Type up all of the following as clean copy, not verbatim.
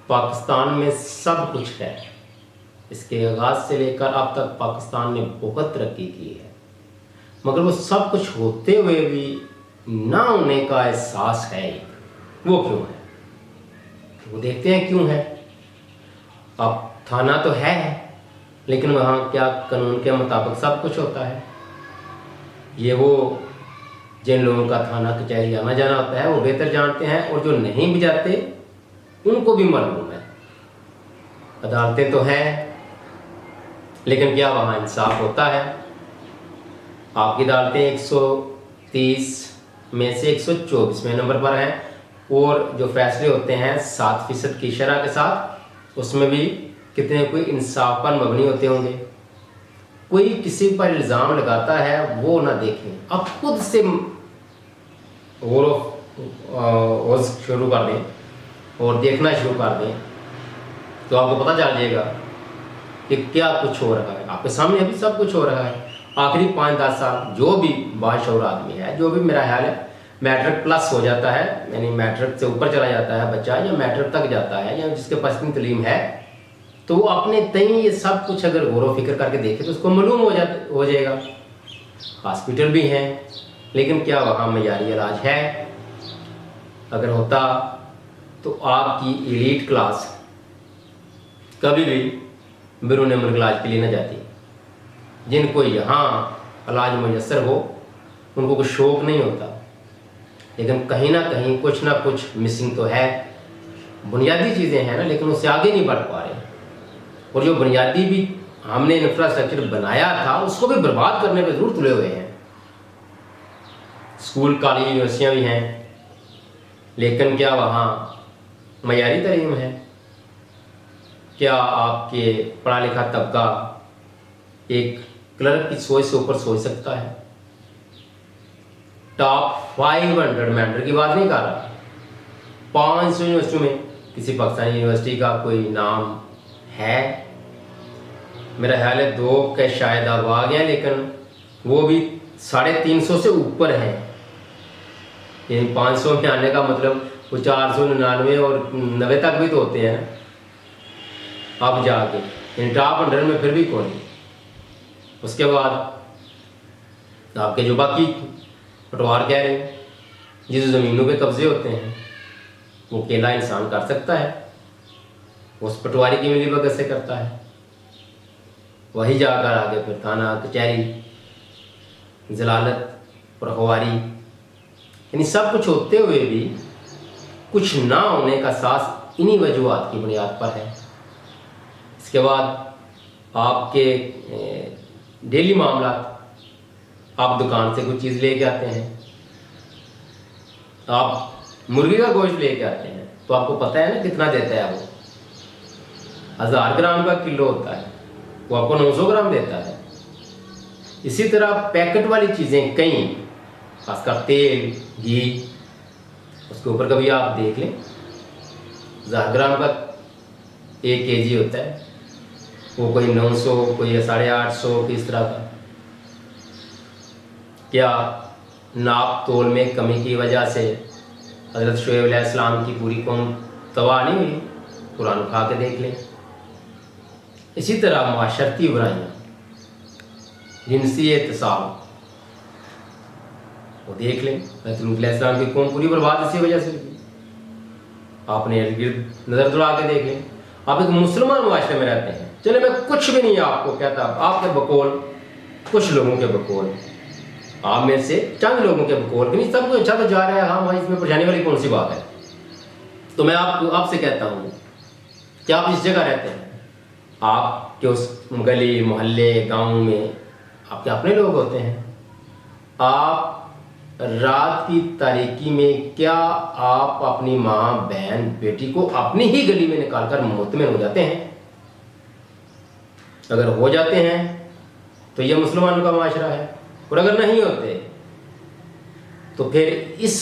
پاکستان میں سب کچھ ہے، اس کے آغاز سے لے کر اب تک پاکستان نے بہت ترقی کی ہے، مگر وہ سب کچھ ہوتے ہوئے بھی نہ ہونے کا احساس ہے، وہ کیوں ہے؟ وہ دیکھتے ہیں کیوں ہے۔ اب تھانہ تو ہے لیکن وہاں کیا قانون کے مطابق سب کچھ ہوتا ہے؟ یہ وہ جن لوگوں کا تھانہ کچہری آنا جانا ہوتا ہے وہ بہتر جانتے ہیں، اور جو نہیں بھی جاتے ان کو بھی معلوم ہے۔ عدالتیں تو ہیں لیکن کیا وہاں انصاف ہوتا ہے؟ آپ کی عدالتیں 130 میں سے 124ویں نمبر پر ہیں، اور جو فیصلے ہوتے ہیں 7% کی شرح کے ساتھ، اس میں بھی کتنے کوئی انصاف پر مبنی ہوتے ہوں گے۔ کوئی کسی پر الزام لگاتا ہے وہ نہ دیکھیں، اب خود سے غور و خوض شروع کر دیں اور دیکھنا شروع کر دیں تو آپ کو پتہ چل جائے گا کہ کیا کچھ ہو رہا ہے۔ آپ کے سامنے ابھی سب کچھ ہو رہا ہے۔ آخری 5-10 سال جو بھی باشعور آدمی ہے، جو بھی میرا خیال ہے میٹرک پلس ہو جاتا ہے، یعنی میٹرک سے اوپر چلا جاتا ہے بچہ، یا میٹرک تک جاتا ہے، یا جس کے پاس اتنی تعلیم ہے، تو وہ اپنے تئیں یہ سب کچھ اگر غور و فکر کر کے دیکھے تو اس کو معلوم ہو جائے گا۔ ہاسپٹل بھی ہیں لیکن کیا وہاں معیاری علاج ہے؟ اگر ہوتا تو آپ کی ایلیٹ کلاس کبھی بھی بیرون ملک علاج کے لیے نہ جاتی۔ جن کو یہاں علاج میسر ہو ان کو کوئی شوق نہیں ہوتا، لیکن کہیں نہ کہیں کچھ نہ کچھ مسنگ تو ہے۔ بنیادی چیزیں ہیں نا، لیکن اس سے آگے نہیں بڑھ پا رہے، اور جو بنیادی بھی ہم نے انفراسٹرکچر بنایا تھا اس کو بھی برباد کرنے پہ ضرور تلے ہوئے ہیں۔ اسکول کالج یونیورسٹیاں بھی ہیں لیکن کیا وہاں معیاری تعلیم ہے؟ کیا آپ کے پڑھا لکھا طبقہ ایک کلرک کی سوچ سے اوپر سوچ سکتا ہے؟ ٹاپ 500 مینٹر کی بات نہیں کر رہا، 500 یونیورسٹیوں میں کسی پاکستانی یونیورسٹی کا کوئی نام ہے؟ میرا خیال ہے 2 کے شاید اب آ گئے ہیں، لیکن وہ بھی 350 سے اوپر ہیں۔ یعنی 500 میں آنے کا مطلب وہ 499 اور 90 تک بھی تو ہوتے ہیں اب جا کے، یعنی ٹاپ 100 میں پھر بھی کون ہے۔ اس کے بعد آپ کے جو باقی پٹوار کہہ رہے ہیں، جس زمینوں پہ قبضے ہوتے ہیں، وہ اکیلا انسان کر سکتا ہے؟ اس پٹواری کی ملی بھگت سے کرتا ہے، وہی جا کر آگے پھر تھانہ کچہری ضلالت اور خواری، یعنی سب کچھ ہوتے ہوئے بھی کچھ نہ ہونے کا احساس انہی وجوہات کی بنیاد پر ہے۔ اس کے بعد آپ کے ڈیلی معاملات، آپ دکان سے کوئی چیز لے کے آتے ہیں، آپ مرغی کا گوشت لے کے آتے ہیں تو آپ کو پتہ ہے نا کتنا دیتا ہے، وہ 1000 گرام کا کلو ہوتا ہے، وہ آپ کو 900 گرام دیتا ہے۔ اسی طرح پیکٹ والی چیزیں کئی، خاص کر تیل گھی، اس کے اوپر کبھی آپ دیکھ لیں 1000 گرام کا 1 kg ہوتا ہے، وہ کوئی 900 کوئی 850 کس طرح کا۔ کیا ناپ تول میں کمی کی وجہ سے حضرت شعیب علیہ السلام کی پوری قوم تباہ نہیں ہوئی؟ قرآن اٹھا کے دیکھ لیں۔ اسی طرح معاشرتی برائیاں، جنسی اعتصاب، وہ دیکھ لیں، حضرت لوط علیہ السلام کی قوم پوری برباد اسی وجہ سے ہوئی۔ آپ نے ارد گرد نظر دوڑا کے دیکھ لیں، آپ ایک مسلمان معاشرے میں رہتے ہیں، چلے میں کچھ بھی نہیں آپ کو کہتا، آپ کے بقول کچھ لوگوں کے بقول، آپ میں سے چند لوگوں کے بقول، کہ نہیں سب کچھ اچھا تو جا رہا ہے، ہاں بھائی اس میں پریشانی والی کون سی بات ہے؟ تو میں آپ سے کہتا ہوں کہ آپ جس جگہ رہتے ہیں، آپ کے اس گلی محلے گاؤں میں آپ کے اپنے لوگ ہوتے ہیں، آپ رات کی تاریکی میں کیا آپ اپنی ماں بہن بیٹی کو اپنی ہی گلی میں نکال کر مطمئن ہو جاتے ہیں؟ اگر ہو جاتے ہیں تو یہ مسلمانوں کا معاشرہ ہے، اور اگر نہیں ہوتے تو پھر اس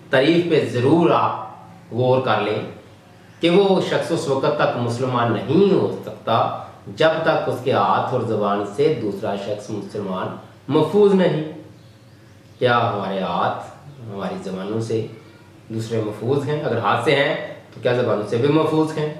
تعریف پہ ضرور آپ غور کر لیں کہ وہ شخص اس وقت تک مسلمان نہیں ہو سکتا جب تک اس کے ہاتھ اور زبان سے دوسرا شخص مسلمان محفوظ نہیں۔ کیا ہمارے ہاتھ ہماری زبانوں سے دوسرے محفوظ ہیں؟ اگر ہاتھ سے ہیں تو کیا زبانوں سے بھی محفوظ ہیں؟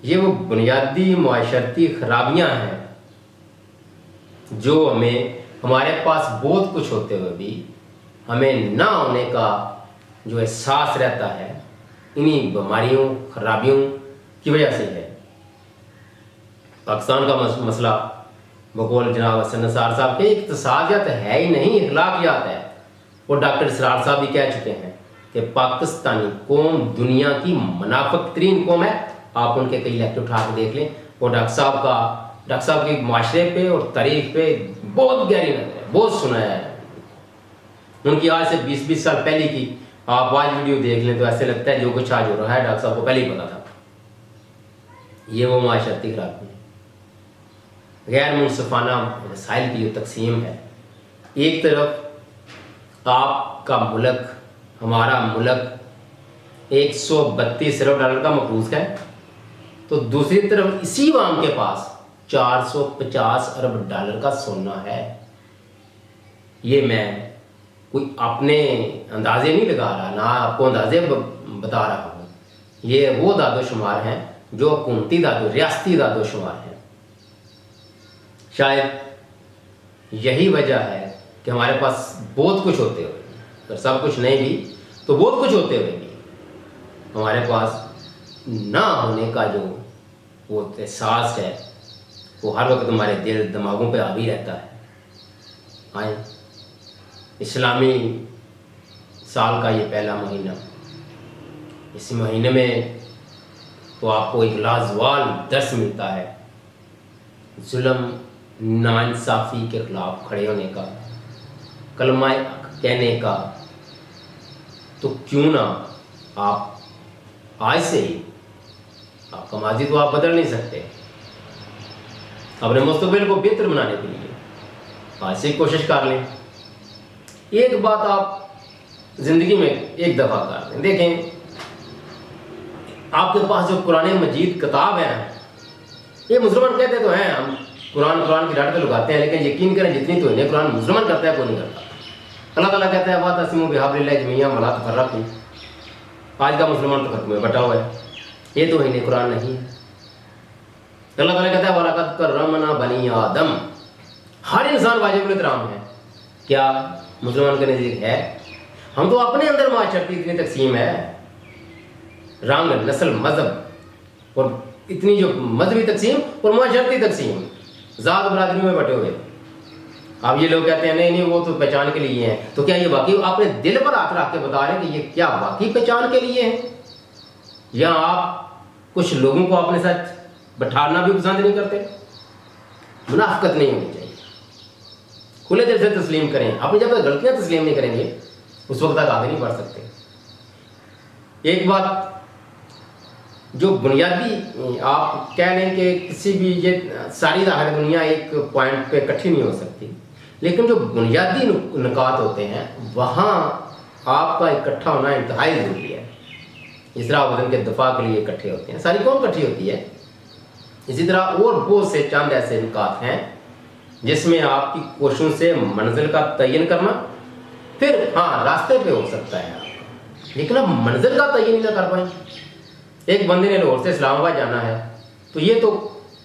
یہ وہ بنیادی معاشرتی خرابیاں ہیں جو ہمارے پاس بہت کچھ ہوتے ہوئے بھی ہمیں نہ ہونے کا جو احساس رہتا ہے، انہی بیماریوں خرابیوں کی وجہ سے ہے۔ پاکستان کا مسئلہ بقول جناب حسن نثار صاحب کے اقتصادیات ہے ہی نہیں، اخلاقیات ہے۔ اور ڈاکٹر اسرار صاحب بھی کہہ چکے ہیں کہ پاکستانی قوم دنیا کی منافق ترین قوم ہے۔ آپ ان کے کئی لیکچر اٹھا کے دیکھ لیں، اور ڈاکٹر صاحب کی معاشرے پہ اور تاریخ پہ بہت گہری نظر ہے، بہت سنایا ہے۔ ان کی آج سے 20 سال پہلے کی آپ آج ویڈیو دیکھ لیں تو ایسے لگتا ہے جو کچھ آج ہو رہا ہے ڈاکٹر صاحب کو پہلے ہی پتا تھا۔ یہ وہ معاشرتی خرابی ہے، غیر منصفانہ وسائل کی جو تقسیم ہے۔ ایک طرف آپ کا ملک، ہمارا ملک 132 ارب ڈالر کا مقروض ہے، تو دوسری طرف اسی عوام کے پاس 450 ارب ڈالر کا سونا ہے۔ یہ میں کوئی اپنے اندازے نہیں لگا رہا، نہ آپ کو اندازے بتا رہا ہوں، یہ وہ داد و شمار ہیں جو حکومتی ریاستی داد و شمار ہیں۔ شاید یہی وجہ ہے کہ ہمارے پاس بہت کچھ ہوتے ہوئے، اگر سب کچھ نہیں بھی تو بہت کچھ ہوتے ہوئے بھی ہمارے پاس نہ ہونے کا جو وہ احساس ہے وہ ہر وقت ہمارے دل دماغوں پہ حاوی رہتا ہے۔ آئیں، اسلامی سال کا یہ پہلا مہینہ، اس مہینے میں تو آپ کو ایک لازوال درس ملتا ہے ظلم ناانصافی کے خلاف کھڑے ہونے کا، کلمہ حق کہنے کا۔ تو کیوں نہ آپ آج سے ہی، آپ کا ماضی تو آپ بدل نہیں سکتے، اپنے مستقبل کو بہتر بنانے کے لیے آج سے ہی کوشش کر لیں۔ ایک بات آپ زندگی میں ایک دفعہ کر لیں، دیکھیں آپ کے پاس جو قرآن مجید کتاب ہے نا، یہ مسلمان کہتے تو ہیں ہم قرآن کی ڈاٹ پہ لگاتے ہیں، لیکن یقین کریں جتنی تو انہیں قرآن مسلمان کرتا ہے کوئی نہیں کرتا۔ اللہ تعالیٰ کہتا ہے وَاعْتَصِمُوا بِحَبْلِ اللَّهِ جَمِيعًا وَلَا تَفَرَّقُوا۔ آج کا مسلمان تو خطم میں بٹا ہوا ہے، یہ تو انہیں قرآن نہیں ہے۔ اللہ تعالیٰ کہتا ہے وَلَقَدْ كَرَّمْنَا بَنِي آدَمَ، ہر انسان واجب الاحترام ہے۔ کیا مسلمان کے نزدیک ہے؟ ہم تو اپنے اندر معاشرتی اتنی تقسیم ہے، رنگ نسل مذہب، اور اتنی جو مذہبی تقسیم اور معاشرتی تقسیم، ذات برادری میں بٹے ہوئے۔ اب یہ لوگ کہتے ہیں نہیں وہ تو پہچان کے لیے ہیں، تو کیا یہ واقعی اپنے دل پر ہاتھ رکھ کے بتا رہے ہیں کہ یہ کیا واقعی پہچان کے لیے ہیں، یا آپ کچھ لوگوں کو اپنے ساتھ بٹھانا بھی پسند نہیں کرتے؟ منافقت نہیں ہونی چاہیے، کھلے دل سے تسلیم کریں۔ اپنی جب تک غلطیاں تسلیم نہیں کریں گے اس وقت تک آگے نہیں بڑھ سکتے۔ ایک بات جو بنیادی آپ کہہ لیں کہ کسی بھی، یہ ساری ظاہر دنیا ایک پوائنٹ پہ اکٹھی نہیں ہو سکتی، لیکن جو بنیادی نکات ہوتے ہیں وہاں آپ کا اکٹھا ہونا انتہائی ضروری ہے۔ اس طرح وطن کے دفاع کے لیے اکٹھے ہوتے ہیں، ساری قوم اکٹھی ہوتی ہے۔ اسی طرح اور بہت سے چند ایسے نکات ہیں جس میں آپ کی کوششوں سے منزل کا تعین کرنا، پھر ہاں راستے پہ ہو سکتا ہے آپ کا، لیکن اب منزل کا تعین ہی نہ کر پائیں۔ ایک بندے نے لاہور سے اسلام آباد جانا ہے تو یہ تو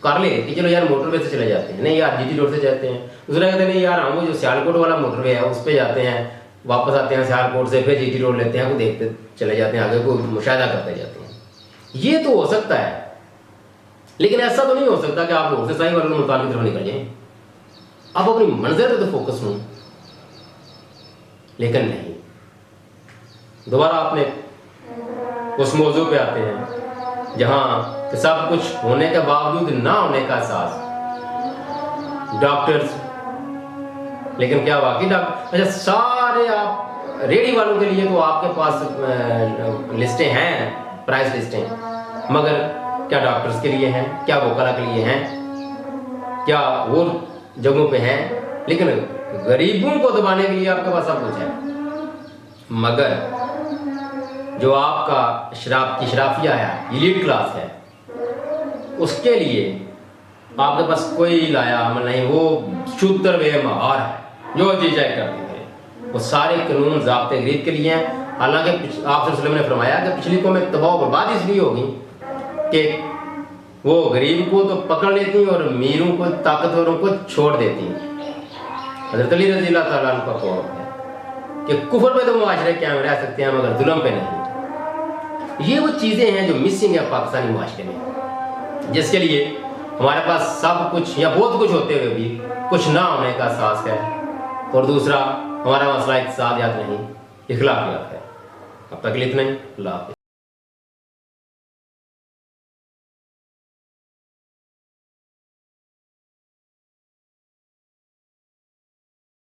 کر لے کہ چلو یار موٹر وے سے چلے جاتے ہیں، نہیں یار جی ٹی روڈ سے جاتے ہیں۔ دوسرا کہتے ہیں نہیں یار ہم وہ جو سیالکوٹ والا موٹر وے ہے اس پہ جاتے ہیں، واپس آتے ہیں سیالکوٹ سے، پھر جی ٹی روڈ لیتے ہیں، وہ دیکھتے چلے جاتے ہیں، آگے کو مشاہدہ کرتے جاتے ہیں۔ یہ تو ہو سکتا ہے، لیکن ایسا تو نہیں ہو سکتا کہ آپ لاہور سے صحیح والوں ملتان کی طرف نکل جائیں۔ آپ اپنی منزل پہ تو فوکس ہوں، لیکن نہیں۔ دوبارہ آپ نے اس موضوع پہ آتے ہیں جہاں کہ سب کچھ ہونے کے باوجود نہ ہونے کا احساس، ڈاکٹرز، لیکن کیا واقعی ڈاکٹر؟ اچھا سارے آپ ریڈی والوں کے لیے تو آپ کے پاس لسٹیں ہیں، پرائز لسٹیں، مگر کیا ڈاکٹرز کے لیے ہیں؟ کیا وکلا کے لیے ہیں؟ کیا اور جگہوں پہ ہیں؟ لیکن غریبوں کو دبانے کے لیے آپ کے پاس سب کچھ ہے، مگر جو آپ کا کی شرافیہ ہے، ایلیٹ کلاس ہے، اس کے لیے آپ کے پاس کوئی لایا عمل نہیں، وہ شودر بے مہار ہے، جو جی جائے کر دیتے ہیں۔ وہ سارے قانون ضابطے غریب کے لیے ہیں، حالانکہ آپ صلی اللہ علیہ وسلم نے فرمایا کہ پچھلی قومیں تباہ و برباد اس لیے ہوگی کہ وہ غریب کو تو پکڑ لیتی ہیں اور امیروں کو طاقتوروں کو چھوڑ دیتی ہیں۔ حضرت علی رضی اللہ تعالیٰ عنہ کا قول ہے کہ کفر پہ تو معاشرے قائم رہ سکتے ہیں مگر ظلم پہ نہیں۔ یہ وہ چیزیں ہیں جو مسنگ ہے پاکستانی معاشرے میں، جس کے لیے ہمارے پاس سب کچھ یا بہت کچھ ہوتے ہوئے بھی کچھ نہ ہونے کا احساس ہے، اور دوسرا ہمارا مسئلہ اقتصادیات نہیں اخلاقیات ہے۔ اب تک اتنا ہی، اللہ حافظ۔